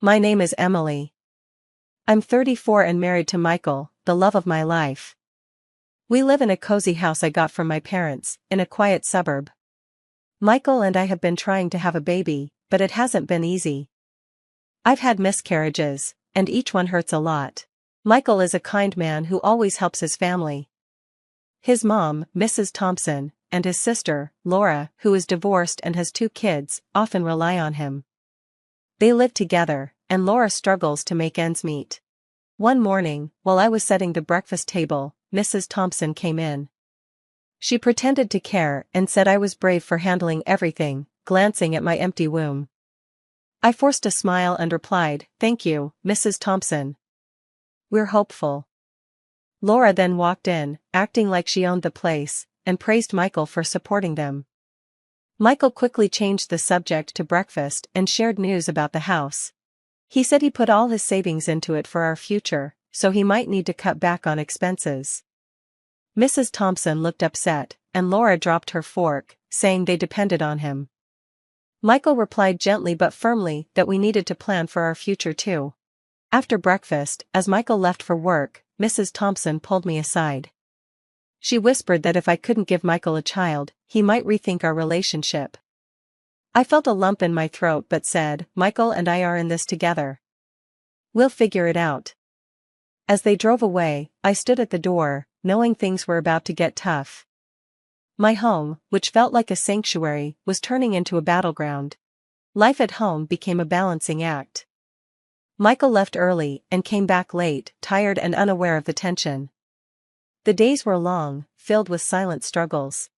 My name is Emily. I'm 34 and married to Michael, the love of my life. We live in a cozy house I got from my parents, in a quiet suburb. Michael and I have been trying to have a baby, but it hasn't been easy. I've had miscarriages, and each one hurts a lot. Michael is a kind man who always helps his family. His mom, Mrs. Thompson, and his sister, Laura, who is divorced and has 2 kids, often rely on him. They live together, and Laura struggles to make ends meet. One morning, while I was setting the breakfast table, Mrs. Thompson came in. She pretended to care and said I was brave for handling everything, glancing at my empty womb. I forced a smile and replied, "Thank you, Mrs. Thompson. We're hopeful." Laura then walked in, acting like she owned the place, and praised Michael for supporting them. Michael quickly changed the subject to breakfast and shared news about the house. He said he put all his savings into it for our future, so he might need to cut back on expenses. Mrs. Thompson looked upset, and Laura dropped her fork, saying they depended on him. Michael replied gently but firmly that we needed to plan for our future too. After breakfast, as Michael left for work, Mrs. Thompson pulled me aside. She whispered that if I couldn't give Michael a child, he might rethink our relationship. I felt a lump in my throat but said, "Michael and I are in this together. We'll figure it out." As they drove away, I stood at the door, knowing things were about to get tough. My home, which felt like a sanctuary, was turning into a battleground. Life at home became a balancing act. Michael left early and came back late, tired and unaware of the tension. The days were long, filled with silent struggles.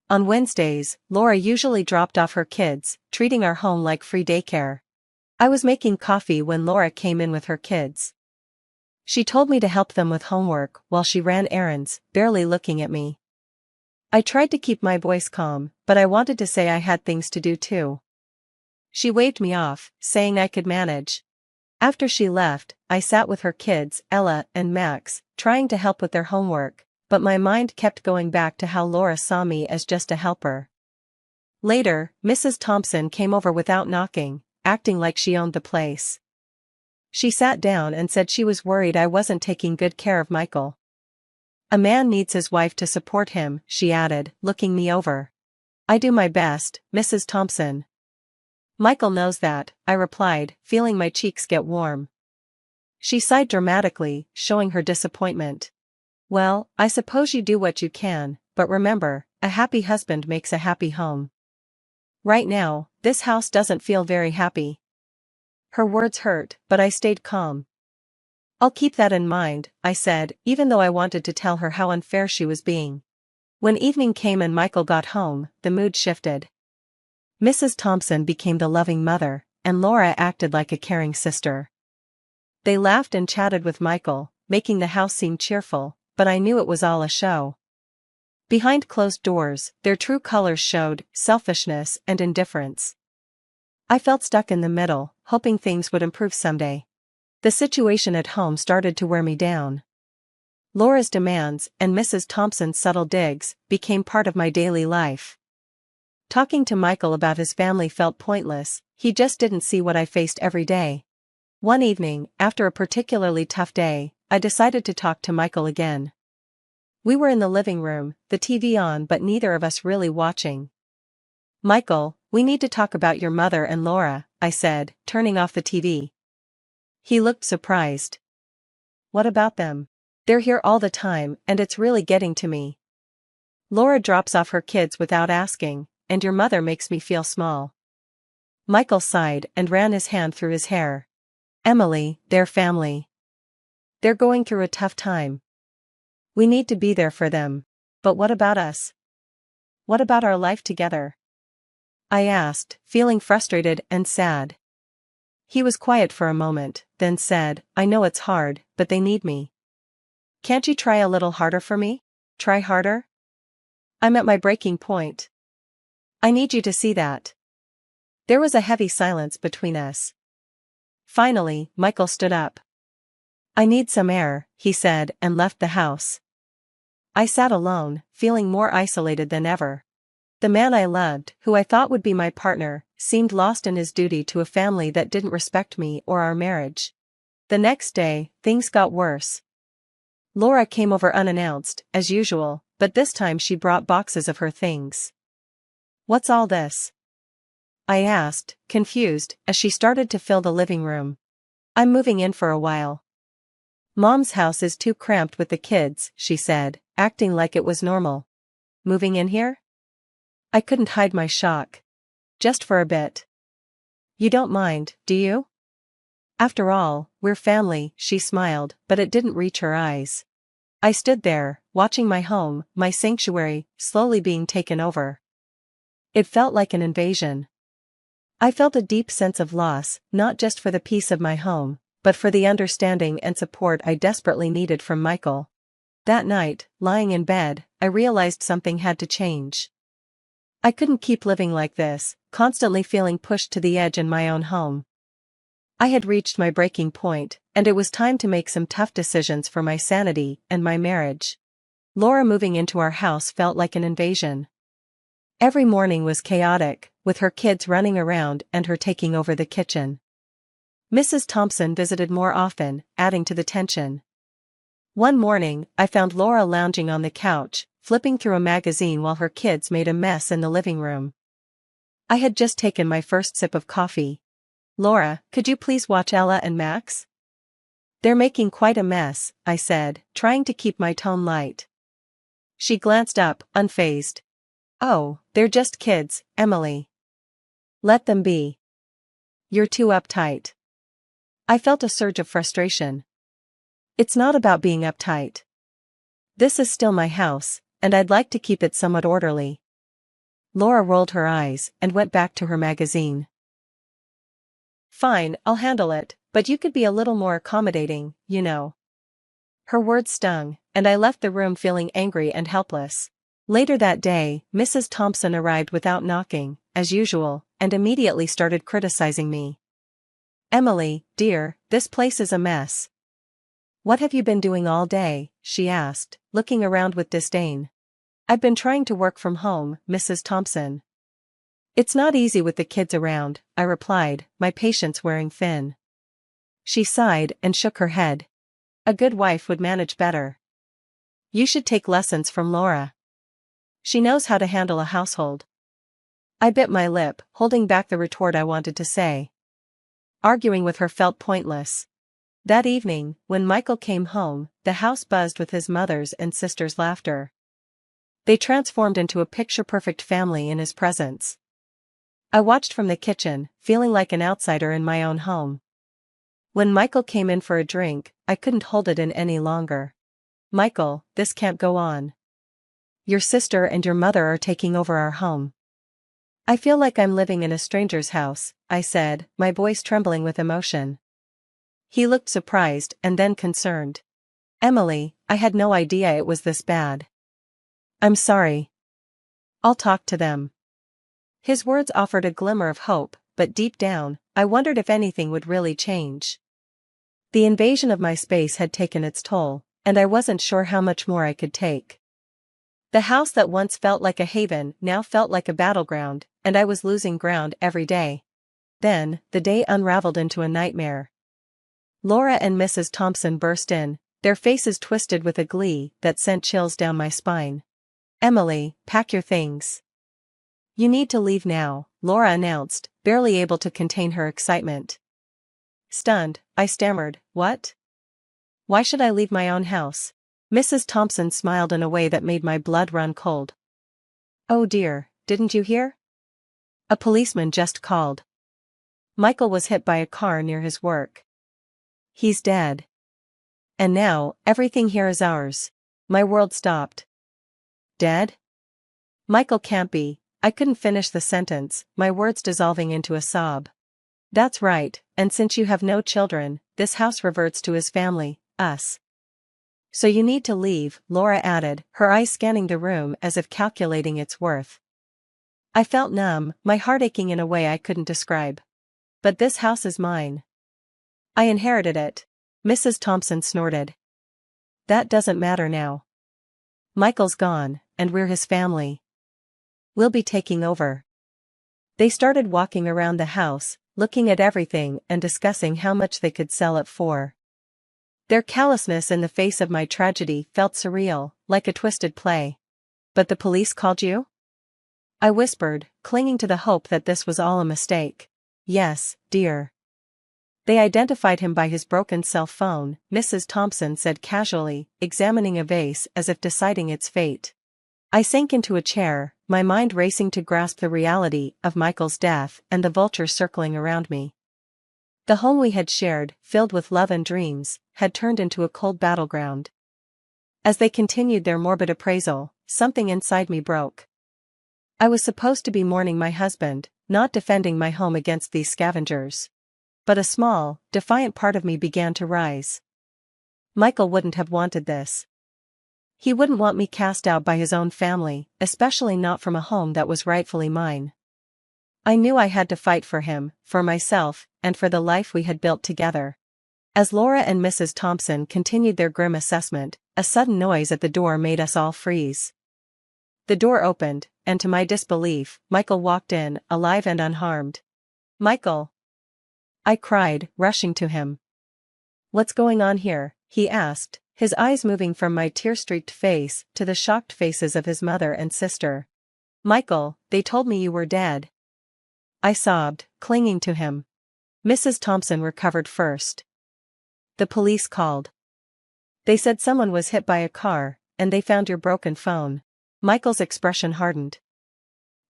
On Wednesdays, Laura usually dropped off her kids, treating our home like free daycare. I was making coffee when Laura came in with her kids. She told me to help them with homework while she ran errands, barely looking at me. I tried to keep my voice calm, but I wanted to say I had things to do too. She waved me off, saying I could manage. After she left, I sat with her kids, Ella and Max, trying to help with their homework, but my mind kept going back to how Laura saw me as just a helper. Later, Mrs. Thompson came over without knocking, acting like she owned the place. She sat down and said she was worried I wasn't taking good care of Michael. "A man needs his wife to support him," she added, looking me over. "I do my best, Mrs. Thompson." "Michael knows that," I replied, feeling my cheeks get warm. She sighed dramatically, showing her disappointment. "Well, I suppose you do what you can, but remember, a happy husband makes a happy home. Right now, this house doesn't feel very happy." Her words hurt, but I stayed calm. "I'll keep that in mind," I said, even though I wanted to tell her how unfair she was being. When evening came and Michael got home, the mood shifted. Mrs. Thompson became the loving mother, and Laura acted like a caring sister. They laughed and chatted with Michael, making the house seem cheerful, but I knew it was all a show. Behind closed doors, their true colors showed: selfishness and indifference. I felt stuck in the middle, hoping things would improve someday. The situation at home started to wear me down. Laura's demands, and Mrs. Thompson's subtle digs, became part of my daily life. Talking to Michael about his family felt pointless, he just didn't see what I faced every day. One evening, after a particularly tough day, I decided to talk to Michael again. We were in the living room, the TV on but neither of us really watching. "Michael, we need to talk about your mother and Laura," I said, turning off the TV. He looked surprised. "What about them? They're here all the time and it's really getting to me. Laura drops off her kids without asking, and your mother makes me feel small." Michael sighed and ran his hand through his hair. "Emily, they're family. They're going through a tough time. We need to be there for them. But what about us? What about our life together?" I asked, feeling frustrated and sad. He was quiet for a moment, then said, "I know it's hard, but they need me. Can't you try a little harder for me? Try harder? I'm at my breaking point. I need you to see that." There was a heavy silence between us. Finally, Michael stood up. "I need some air," he said, and left the house. I sat alone, feeling more isolated than ever. The man I loved, who I thought would be my partner, seemed lost in his duty to a family that didn't respect me or our marriage. The next day, things got worse. Laura came over unannounced, as usual, but this time she brought boxes of her things. "What's all this?" I asked, confused, as she started to fill the living room. "I'm moving in for a while. Mom's house is too cramped with the kids," she said, acting like it was normal. "Moving in here?" I couldn't hide my shock. "Just for a bit. You don't mind, do you? After all, we're family," she smiled, but it didn't reach her eyes. I stood there, watching my home, my sanctuary, slowly being taken over. It felt like an invasion. I felt a deep sense of loss, not just for the peace of my home, but for the understanding and support I desperately needed from Michael. That night, lying in bed, I realized something had to change. I couldn't keep living like this, constantly feeling pushed to the edge in my own home. I had reached my breaking point, and it was time to make some tough decisions for my sanity and my marriage. Laura moving into our house felt like an invasion. Every morning was chaotic, with her kids running around and her taking over the kitchen. Mrs. Thompson visited more often, adding to the tension. One morning, I found Laura lounging on the couch, flipping through a magazine while her kids made a mess in the living room. I had just taken my first sip of coffee. "Laura, could you please watch Ella and Max? They're making quite a mess," I said, trying to keep my tone light. She glanced up, unfazed. "Oh, they're just kids, Emily. Let them be. You're too uptight." I felt a surge of frustration. "It's not about being uptight. This is still my house, and I'd like to keep it somewhat orderly." Laura rolled her eyes and went back to her magazine. "Fine, I'll handle it, but you could be a little more accommodating, you know." Her words stung, and I left the room feeling angry and helpless. Later that day, Mrs. Thompson arrived without knocking, as usual, and immediately started criticizing me. "Emily, dear, this place is a mess. What have you been doing all day?" she asked, looking around with disdain. "I've been trying to work from home, Mrs. Thompson." "It's not easy with the kids around," I replied, my patience wearing thin. She sighed and shook her head. "A good wife would manage better. You should take lessons from Laura. She knows how to handle a household." I bit my lip, holding back the retort I wanted to say. Arguing with her felt pointless. That evening, when Michael came home, the house buzzed with his mother's and sister's laughter. They transformed into a picture-perfect family in his presence. I watched from the kitchen, feeling like an outsider in my own home. When Michael came in for a drink, I couldn't hold it in any longer. "Michael, this can't go on. Your sister and your mother are taking over our home. I feel like I'm living in a stranger's house," I said, my voice trembling with emotion. He looked surprised and then concerned. "Emily, I had no idea it was this bad. I'm sorry. I'll talk to them." His words offered a glimmer of hope, but deep down, I wondered if anything would really change. The invasion of my space had taken its toll, and I wasn't sure how much more I could take. The house that once felt like a haven now felt like a battleground, and I was losing ground every day. Then, the day unraveled into a nightmare. Laura and Mrs. Thompson burst in, their faces twisted with a glee that sent chills down my spine. "Emily, pack your things. You need to leave now," Laura announced, barely able to contain her excitement. Stunned, I stammered, "What? Why should I leave my own house?" Mrs. Thompson smiled in a way that made my blood run cold. "Oh dear, didn't you hear? A policeman just called. Michael was hit by a car near his work. He's dead. And now, everything here is ours." My world stopped. "Dead? Michael can't be." I couldn't finish the sentence, my words dissolving into a sob. "That's right, and since you have no children, this house reverts to his family, us. So you need to leave," Laura added, her eyes scanning the room as if calculating its worth. I felt numb, my heart aching in a way I couldn't describe. "But this house is mine. I inherited it," Mrs. Thompson snorted. "That doesn't matter now. Michael's gone, and we're his family. We'll be taking over." They started walking around the house, looking at everything and discussing how much they could sell it for. Their callousness in the face of my tragedy felt surreal, like a twisted play. "But the police called you?" I whispered, clinging to the hope that this was all a mistake. "Yes, dear. They identified him by his broken cell phone," Mrs. Thompson said casually, examining a vase as if deciding its fate. I sank into a chair, my mind racing to grasp the reality of Michael's death and the vultures circling around me. The home we had shared, filled with love and dreams, had turned into a cold battleground. As they continued their morbid appraisal, something inside me broke. I was supposed to be mourning my husband, not defending my home against these scavengers. But a small, defiant part of me began to rise. Michael wouldn't have wanted this. He wouldn't want me cast out by his own family, especially not from a home that was rightfully mine. I knew I had to fight for him, for myself, and for the life we had built together. As Laura and Mrs. Thompson continued their grim assessment, a sudden noise at the door made us all freeze. The door opened, and to my disbelief, Michael walked in, alive and unharmed. "Michael!" I cried, rushing to him. "What's going on here?" he asked, his eyes moving from my tear-streaked face to the shocked faces of his mother and sister. "Michael, they told me you were dead." I sobbed, clinging to him. Mrs. Thompson recovered first. "The police called. They said someone was hit by a car, and they found your broken phone." Michael's expression hardened.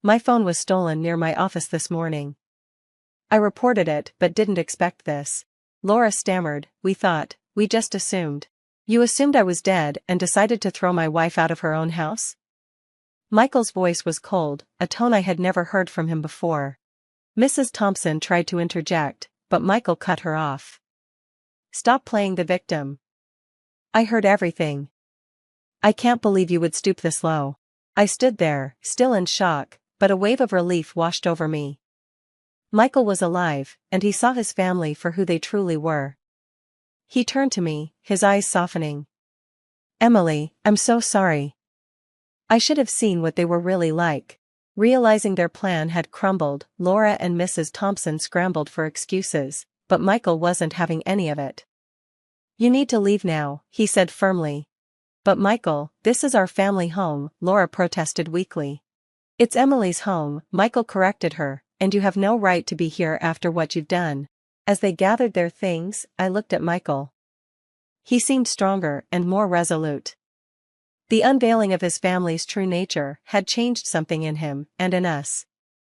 "My phone was stolen near my office this morning. I reported it but didn't expect this." Laura stammered, we just assumed." "You assumed I was dead and decided to throw my wife out of her own house?" Michael's voice was cold, a tone I had never heard from him before. Mrs. Thompson tried to interject, but Michael cut her off. "Stop playing the victim. I heard everything. I can't believe you would stoop this low." I stood there, still in shock, but a wave of relief washed over me. Michael was alive, and he saw his family for who they truly were. He turned to me, his eyes softening. "Emily, I'm so sorry. I should have seen what they were really like." Realizing their plan had crumbled, Laura and Mrs. Thompson scrambled for excuses, but Michael wasn't having any of it. "You need to leave now," he said firmly. "But Michael, this is our family home," Laura protested weakly. "It's Emily's home," Michael corrected her, "and you have no right to be here after what you've done." As they gathered their things, I looked at Michael. He seemed stronger and more resolute. The unveiling of his family's true nature had changed something in him and in us.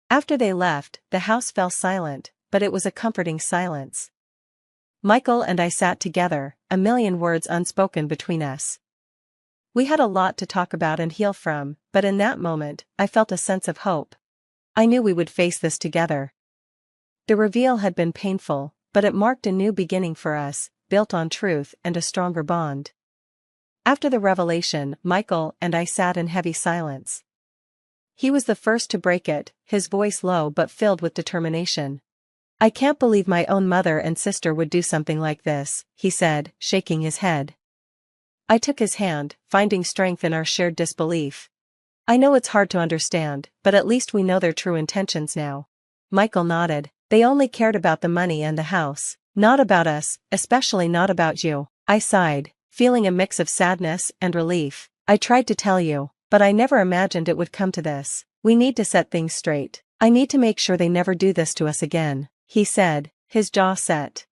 After they left, the house fell silent, but it was a comforting silence. Michael and I sat together, a million words unspoken between us. We had a lot to talk about and heal from, but in that moment, I felt a sense of hope. I knew we would face this together. The reveal had been painful, but it marked a new beginning for us, built on truth and a stronger bond. After the revelation, Michael and I sat in heavy silence. He was the first to break it, his voice low but filled with determination. "I can't believe my own mother and sister would do something like this," he said, shaking his head. I took his hand, finding strength in our shared disbelief. "I know it's hard to understand, but at least we know their true intentions now." Michael nodded. "They only cared about the money and the house, not about us, especially not about you." I sighed, feeling a mix of sadness and relief. "I tried to tell you, but I never imagined it would come to this. We need to set things straight. I need to make sure they never do this to us again," he said, his jaw set.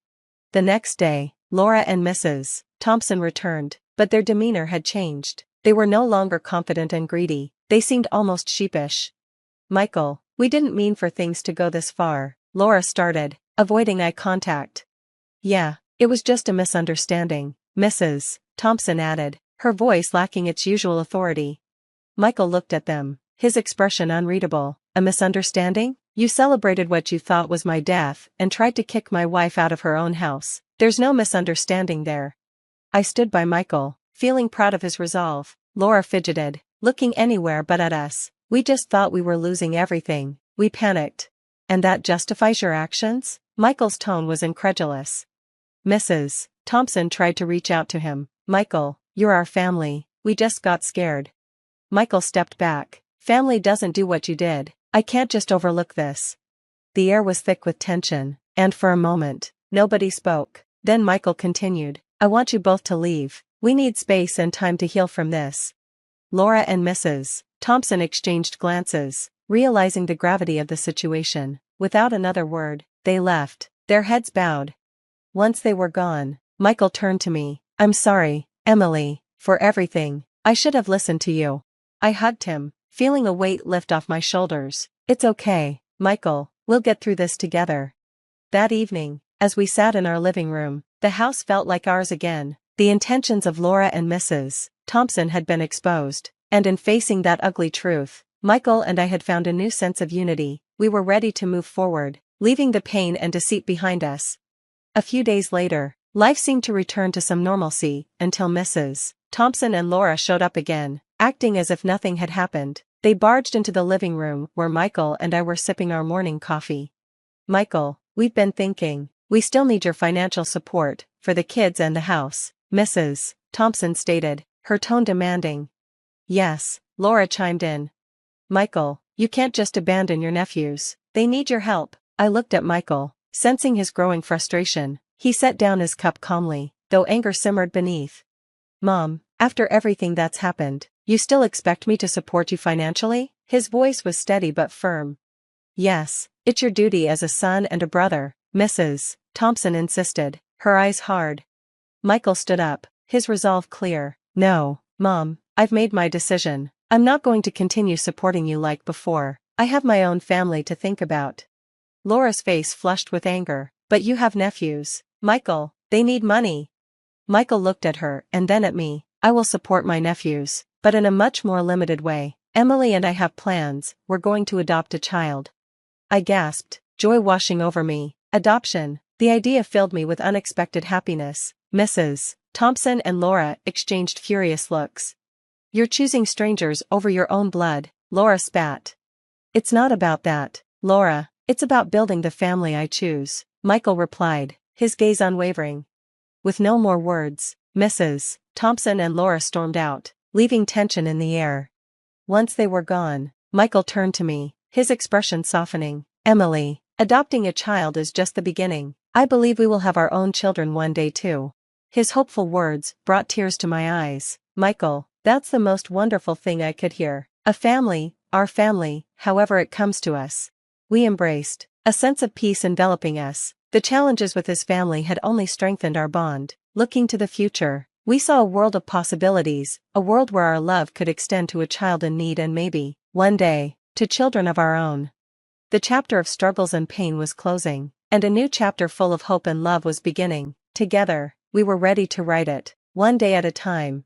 The next day, Laura and Mrs. Thompson returned, but their demeanor had changed. They were no longer confident and greedy, they seemed almost sheepish. "Michael, we didn't mean for things to go this far," Laura started, avoiding eye contact. "Yeah, it was just a misunderstanding," Mrs. Thompson added, her voice lacking its usual authority. Michael looked at them, his expression unreadable. "A misunderstanding? You celebrated what you thought was my death and tried to kick my wife out of her own house. There's no misunderstanding there." I stood by Michael, feeling proud of his resolve. Laura fidgeted, looking anywhere but at us. "We just thought we were losing everything. We panicked." "And that justifies your actions?" Michael's tone was incredulous. Mrs. Thompson tried to reach out to him. "Michael, you're our family, we just got scared." Michael stepped back. "Family doesn't do what you did." I can't just overlook this. The air was thick with tension, and for a moment, nobody spoke. Then Michael continued, I want you both to leave. We need space and time to heal from this. Laura and Mrs. Thompson exchanged glances, realizing the gravity of the situation. Without another word, they left, their heads bowed. Once they were gone, Michael turned to me. I'm sorry, Emily, for everything. I should have listened to you. I hugged him, feeling a weight lift off my shoulders. It's okay, Michael, we'll get through this together. That evening, as we sat in our living room, the house felt like ours again. The intentions of Laura and Mrs. Thompson had been exposed, and in facing that ugly truth, Michael and I had found a new sense of unity. We were ready to move forward, leaving the pain and deceit behind us. A few days later, life seemed to return to some normalcy, until Mrs. Thompson and Laura showed up again, acting as if nothing had happened. They barged into the living room where Michael and I were sipping our morning coffee. Michael, we've been thinking, we still need your financial support, for the kids and the house, Mrs. Thompson stated, her tone demanding. Yes, Laura chimed in. Michael, you can't just abandon your nephews, they need your help. I looked at Michael, sensing his growing frustration. He set down his cup calmly, though anger simmered beneath. Mom, after everything that's happened, you still expect me to support you financially? His voice was steady but firm. Yes, it's your duty as a son and a brother, Mrs. Thompson insisted, her eyes hard. Michael stood up, his resolve clear. No, Mom, I've made my decision. I'm not going to continue supporting you like before. I have my own family to think about. Laura's face flushed with anger. But you have nephews, Michael, they need money. Michael looked at her and then at me. I will support my nephews, but in a much more limited way. Emily and I have plans, we're going to adopt a child. I gasped, joy washing over me. Adoption, the idea filled me with unexpected happiness. Mrs. Thompson and Laura exchanged furious looks. You're choosing strangers over your own blood, Laura spat. It's not about that, Laura, it's about building the family I choose, Michael replied, his gaze unwavering. With no more words, Mrs. Thompson and Laura stormed out, leaving tension in the air. Once they were gone, Michael turned to me, his expression softening. Emily, adopting a child is just the beginning. I believe we will have our own children one day too. His hopeful words brought tears to my eyes. Michael, that's the most wonderful thing I could hear. A family, our family, however it comes to us. We embraced, a sense of peace enveloping us. The challenges with his family had only strengthened our bond. Looking to the future, we saw a world of possibilities, a world where our love could extend to a child in need and maybe, one day, to children of our own. The chapter of struggles and pain was closing, and a new chapter full of hope and love was beginning. Together, we were ready to write it, one day at a time.